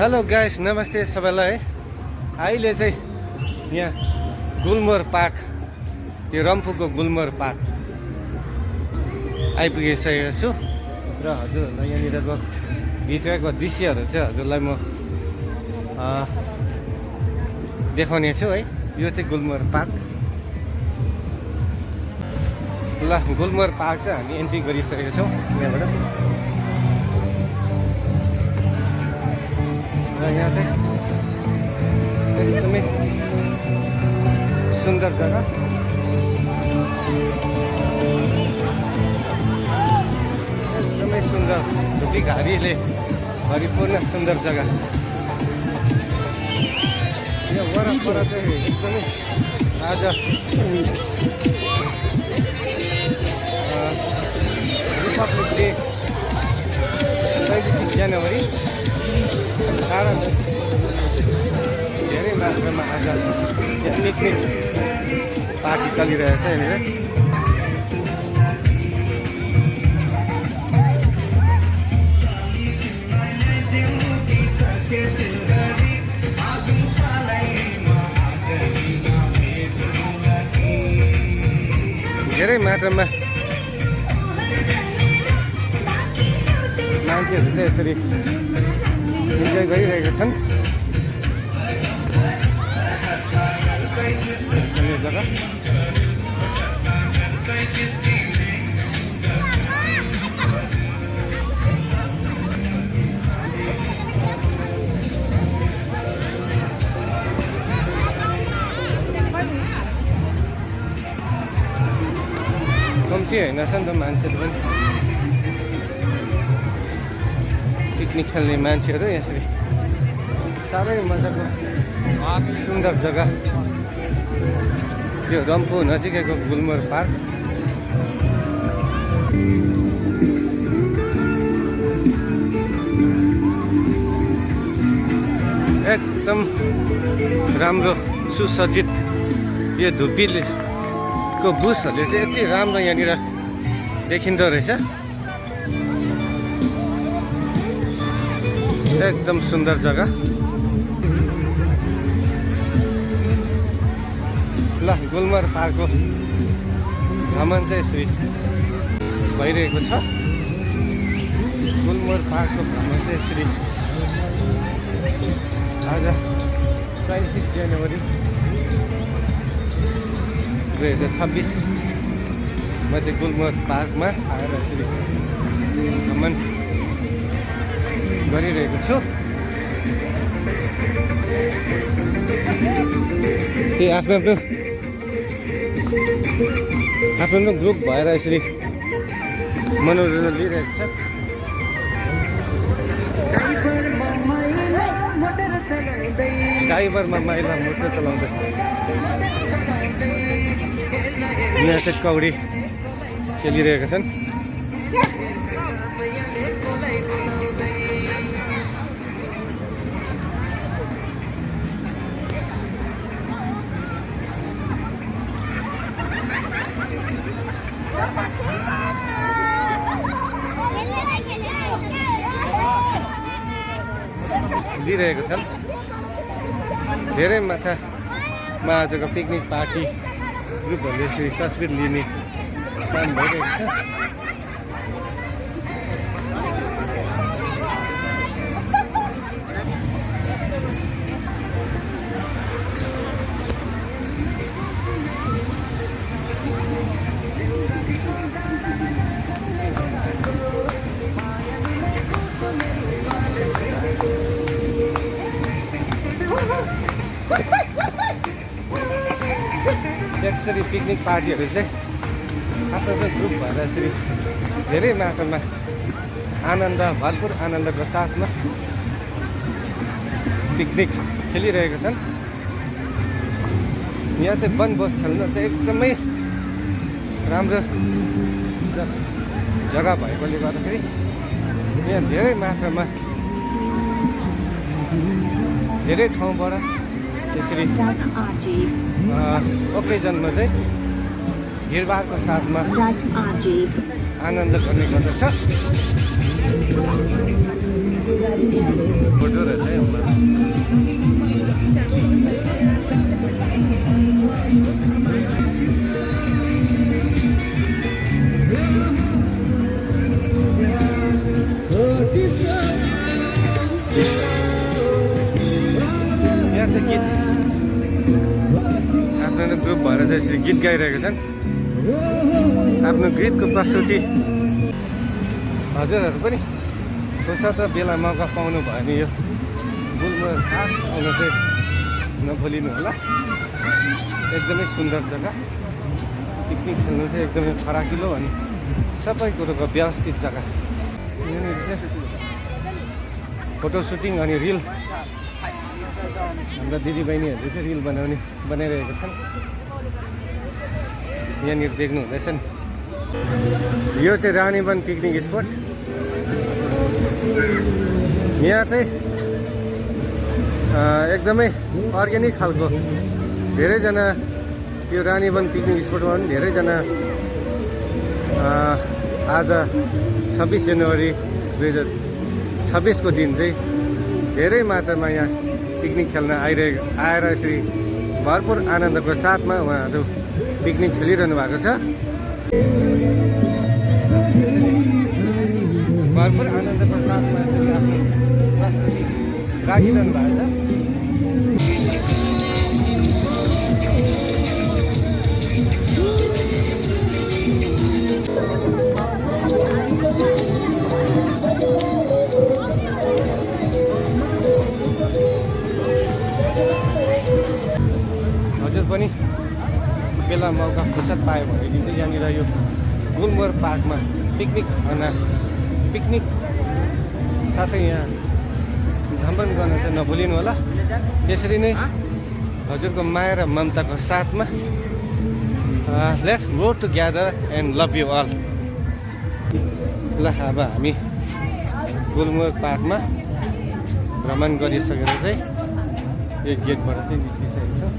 Hello guys, नमस्ते सबैलाई। अहिले चाहिँ यहाँ गुलमोहर पार्क, यो रम्फूको गुलमोहर पार्क आइपुगिसकेको छु र हजुरहरूलाई यहाँनिरको भित्रको दृश्यहरू चाहिँ हजुरलाई म देखाउने छु है। यो चाहिँ गुलमोहर पार्क। ल, गुलमोहर पार्क चाहिँ हामी एन्ट्री गरिसकेका छौँ यहाँबाट। र यहाँ चाहिँ एकदमै सुन्दर जग्गा। एकदमै सुन्दर धुपीघारीले भरिपूर्ण सुन्दर जग्गा। यो वरपर चाहिँ एकदमै आज रिपब्लिक डे 26 जनवरी कारण धेरै मात्रामा आज पिकनिक पार्टी चलिरहेछ यहाँनिर। धेरै मात्रामा मान्छेहरू चाहिँ यसरी इन्जोय गरिरहेका छन् यो जग्गा। कम्ती होइन छ नि त मान्छेहरू पनि, पिकनिक खेल्ने मान्छेहरू यसरी। साह्रै मजाको सुन्दर जग्गा यो रम्फू नजिकैको गुलमोहर पार्क। एकदम राम्रो सुसज्जित यो धुप्पीको बुसहरूले चाहिँ यति राम्रो यहाँनिर देखिँदो रहेछ। एकदम सुन्दर जग्गा। ल, गुलमोहर पार्कको भ्रमण चाहिँ यसरी भइरहेको छ। गुलमोहर पार्कको भ्रमण चाहिँ यसरी आज 26 जनवरी 2026 म चाहिँ गुलमोहर पार्कमा आएर यसरी भ्रमण गरिरहेको छु। आफ्नो ग्रुप भएर यसरी मनोरञ्जन लिइरहेको छ। ड्राइभरमा माइला मोटर चलाउँदै यहाँ चाहिँ कौडी खेलिरहेका छन्। लिइरहेको छन्। धेरै मात्रामा आजको पिकनिक पार्टी ग्रुपहरूले यसरी तस्बिर लिने काम भइरहेको छ। यसरी पिकनिक पार्टीहरू चाहिँ आफ्नो ग्रुप भएर यसरी धेरै मात्रामा आनन्द, भरपुर आनन्दको साथमा पिकनिक खेलिरहेका छन्। यहाँ चाहिँ वनभोज खेल्न चाहिँ एकदमै राम्रो जग्गा भएकोले गर्दाखेरि यहाँ धेरै मात्रामा धेरै ठाउँबाट त्यसरी ओकेजनमा चाहिँ भिडभाडको साथमा आनन्द गर्ने गर्दछ। फोटो रहेछ आज यसरी गीत गाइरहेका छन्। आफ्नो गीतको प्रस्तुति हजुरहरू पनि फुर्सद र बेला मौका पाउनु भयो भने यो गुलमोहर पार्क आउन चाहिँ नभुलिनु होला। एकदमै सुन्दर जग्गा, पिकनिक खेल्नु चाहिँ एकदमै फराकिलो अनि सबै कुरोको व्यवस्थित जग्गा। यहाँनिर चाहिँ फोटो सुटिङ अनि रिल हाम्रा दिदीबहिनीहरूले चाहिँ रिल बनाइरहेका छन्। यहाँनिर देख्नु हुँदैछ नि, यो चाहिँ रानीवन पिकनिक स्पट। यहाँ चाहिँ एकदमै अर्ग्यानिक खालको धेरैजना यो रानीवन पिकनिक स्पटमा पनि धेरैजना आज 26 जनवरी 2026 को दिन चाहिँ धेरै मात्रामा यहाँ पिकनिक खेल्न आएर यसरी भरपुर आनन्दको साथमा उहाँहरू पिकनिक खेलिरहनु भएको छ। भरपुर आनन्दको साथमा यसरी आफ्नो प्रस्तुति राखिरहनु भएको छ। हजुर पनि बेला मौका फुर्सद पायो भनेदेखि चाहिँ यहाँनिर यो गुलमोहर पार्कमा पिकनिक साथै यहाँ भ्रमण गर्न चाहिँ नभुलिनु होला। यसरी नै हजुरको माया र ममताको साथमा let's grow together and love you all. ल अब हामी गुलमोहर पार्कमा भ्रमण गरिसकेर चाहिँ यो गेटबाट चाहिँ निस्किसकेको छौँ।